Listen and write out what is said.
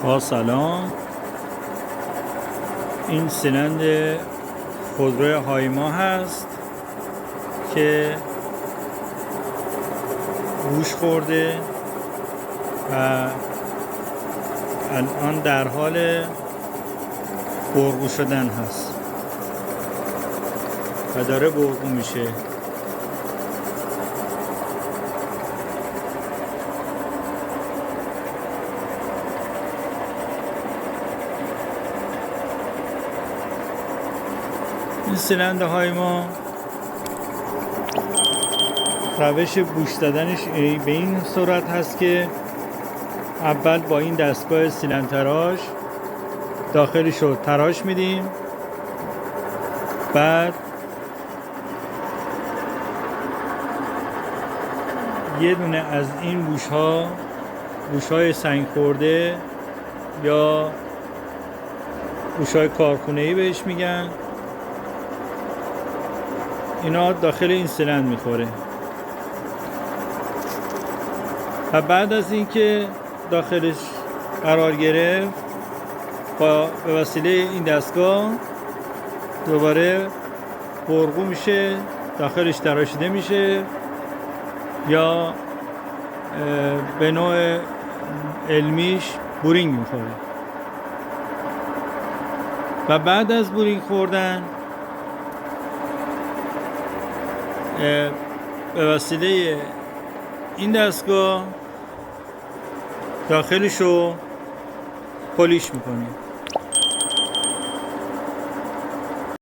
با سلام. این سیلند خودرو هایما هست که گوش خورده و الان در حال برقو شدن هست و داره برقو میشه. این سیلند هایما روش گوش دادنش به این صورت هست که اول با این دستگاه سیلند تراش داخلش رو تراش میدیم، بعد یه دونه از این گوش‌های سنگ خورده یا گوش‌های کارخونه‌ای بهش میگن، اینا داخل این سیلند میخوره و بعد از اینکه داخلش قرار گرفت به وسیله این دستگاه دوباره برقو میشه، داخلش تراشیده میشه یا به نوع علمیش بورینگ میخوره و بعد از بورینگ خوردن به وسیله این دستگاه داخلش رو پولیش میکنیم.